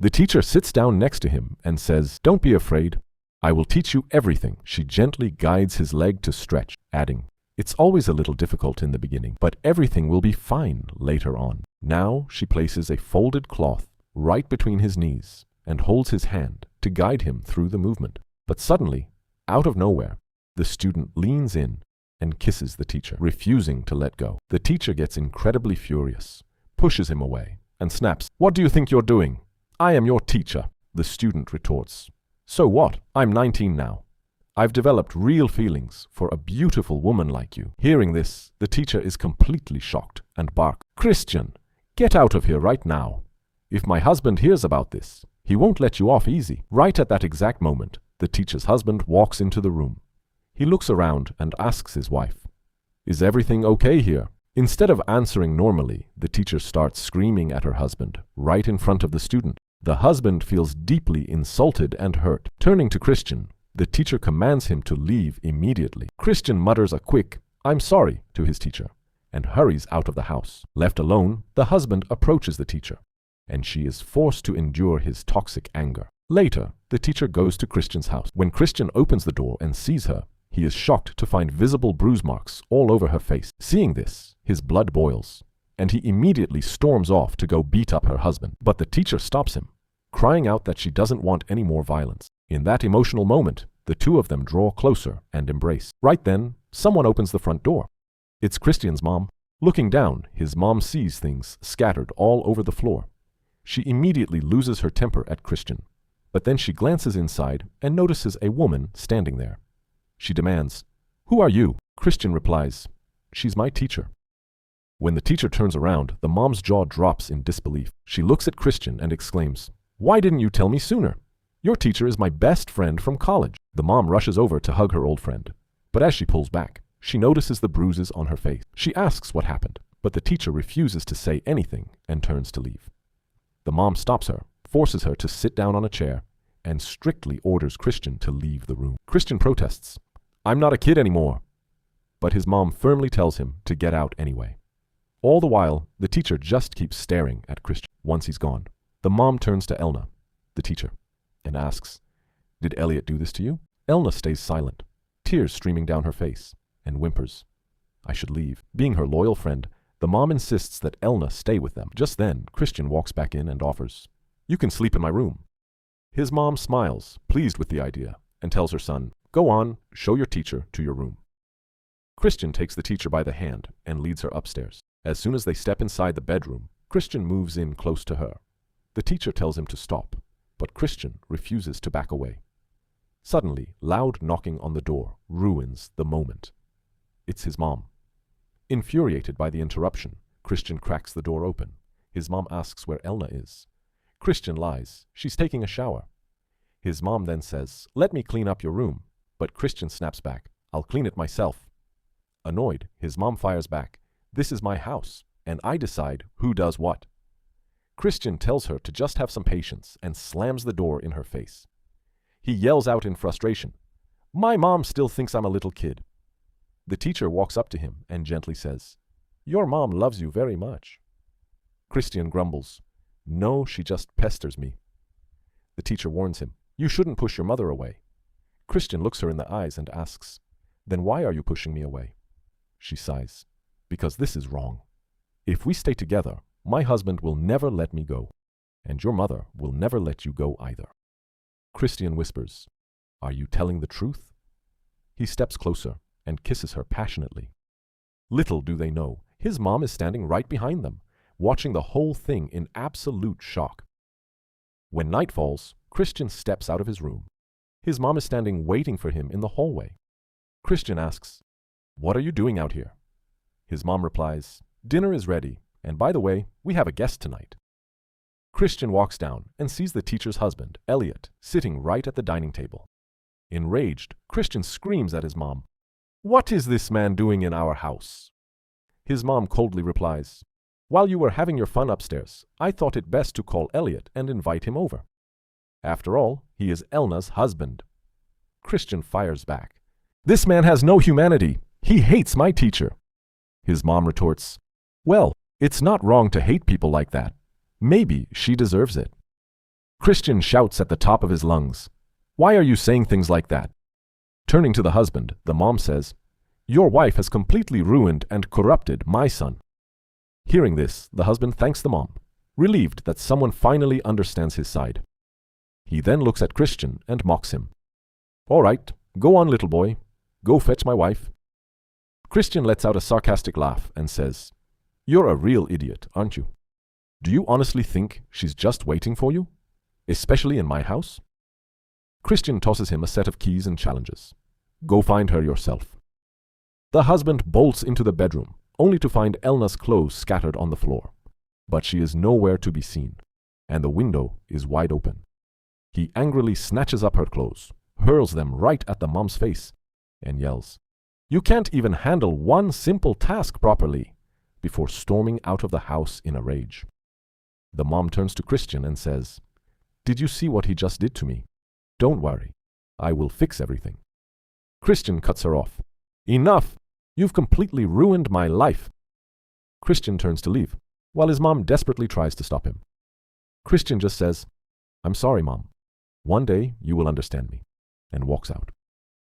The teacher sits down next to him and says, "Don't be afraid. I will teach you everything." She gently guides his leg to stretch, adding, "It's always a little difficult in the beginning, but everything will be fine later on." Now she places a folded cloth right between his knees and holds his hand to guide him through the movement. But suddenly, out of nowhere, the student leans in and kisses the teacher, refusing to let go. The teacher gets incredibly furious, pushes him away, and snaps, "What do you think you're doing? I am your teacher." The student retorts, "So what? I'm 19 now. I've developed real feelings for a beautiful woman like you." Hearing this, the teacher is completely shocked and barks, "Christian, get out of here right now. If my husband hears about this, he won't let you off easy." Right at that exact moment, the teacher's husband walks into the room. He looks around and asks his wife, "Is everything okay here?" Instead of answering normally, the teacher starts screaming at her husband right in front of the student. The husband feels deeply insulted and hurt. Turning to Christian, the teacher commands him to leave immediately. Christian mutters a quick, "I'm sorry," to his teacher and hurries out of the house. Left alone, the husband approaches the teacher, and she is forced to endure his toxic anger. Later, the teacher goes to Christian's house. When Christian opens the door and sees her, he is shocked to find visible bruise marks all over her face. Seeing this, his blood boils, and he immediately storms off to go beat up her husband. But the teacher stops him, crying out that she doesn't want any more violence. In that emotional moment, the two of them draw closer and embrace. Right then, someone opens the front door. It's Christian's mom. Looking down, his mom sees things scattered all over the floor. She immediately loses her temper at Christian, but then she glances inside and notices a woman standing there. She demands, "Who are you?" Christian replies, "She's my teacher." When the teacher turns around, the mom's jaw drops in disbelief. She looks at Christian and exclaims, "Why didn't you tell me sooner? Your teacher is my best friend from college." The mom rushes over to hug her old friend, but as she pulls back, she notices the bruises on her face. She asks what happened, but the teacher refuses to say anything and turns to leave. The mom stops her, forces her to sit down on a chair, and strictly orders Christian to leave the room. Christian protests, "I'm not a kid anymore," but his mom firmly tells him to get out anyway. All the while, the teacher just keeps staring at Christian. Once he's gone, the mom turns to Elna, the teacher, and asks, "Did Elliot do this to you?" Elna stays silent, tears streaming down her face, and whimpers, "I should leave." Being her loyal friend, the mom insists that Elna stay with them. Just then, Christian walks back in and offers, "You can sleep in my room." His mom smiles, pleased with the idea, and tells her son, "Go on, show your teacher to your room." Christian takes the teacher by the hand and leads her upstairs. As soon as they step inside the bedroom, Christian moves in close to her. The teacher tells him to stop, but Christian refuses to back away. Suddenly, loud knocking on the door ruins the moment. It's his mom. Infuriated by the interruption, Christian cracks the door open. His mom asks where Elna is. Christian lies. She's taking a shower. His mom then says, "Let me clean up your room," but Christian snaps back, "I'll clean it myself." Annoyed, his mom fires back, "This is my house, and I decide who does what." Christian tells her to just have some patience and slams the door in her face. He yells out in frustration, "My mom still thinks I'm a little kid." The teacher walks up to him and gently says, "Your mom loves you very much." Christian grumbles, "No, she just pesters me." The teacher warns him, "You shouldn't push your mother away." Christian looks her in the eyes and asks, "Then why are you pushing me away?" She sighs, "Because this is wrong. If we stay together, my husband will never let me go, and your mother will never let you go either." Christian whispers, "Are you telling the truth?" He steps closer and kisses her passionately. Little do they know, his mom is standing right behind them, watching the whole thing in absolute shock. When night falls, Christian steps out of his room. His mom is standing waiting for him in the hallway. Christian asks, "What are you doing out here?" His mom replies, "Dinner is ready, and by the way, we have a guest tonight." Christian walks down and sees the teacher's husband, Elliot, sitting right at the dining table. Enraged, Christian screams at his mom, "What is this man doing in our house?" His mom coldly replies, "While you were having your fun upstairs, I thought it best to call Elliot and invite him over. After all, he is Elna's husband." Christian fires back, "This man has no humanity. He hates my teacher." His mom retorts, "Well, it's not wrong to hate people like that. Maybe she deserves it." Christian shouts at the top of his lungs, "Why are you saying things like that?" Turning to the husband, the mom says, "Your wife has completely ruined and corrupted my son." Hearing this, the husband thanks the mom, relieved that someone finally understands his side. He then looks at Christian and mocks him. "All right, go on, little boy. Go fetch my wife." Christian lets out a sarcastic laugh and says, "You're a real idiot, aren't you? Do you honestly think she's just waiting for you? Especially in my house?" Christian tosses him a set of keys and challenges. "Go find her yourself." The husband bolts into the bedroom, only to find Elna's clothes scattered on the floor. But she is nowhere to be seen, and the window is wide open. He angrily snatches up her clothes, hurls them right at the mom's face, and yells, "You can't even handle one simple task properly," before storming out of the house in a rage. The mom turns to Christian and says, "Did you see what he just did to me? Don't worry, I will fix everything." Christian cuts her off. "Enough! You've completely ruined my life." Christian turns to leave, while his mom desperately tries to stop him. Christian just says, "I'm sorry, Mom. One day you will understand me," and walks out.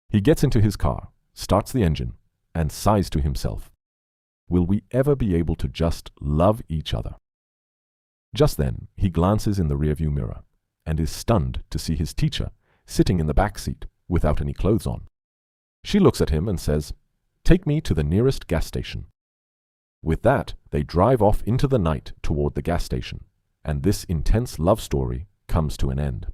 He gets into his car, starts the engine, and sighs to himself. Will we ever be able to just love each other? Just then, he glances in the rearview mirror and is stunned to see his teacher sitting in the back seat without any clothes on. She looks at him and says, "Take me to the nearest gas station." With that, they drive off into the night toward the gas station, and this intense love story comes to an end.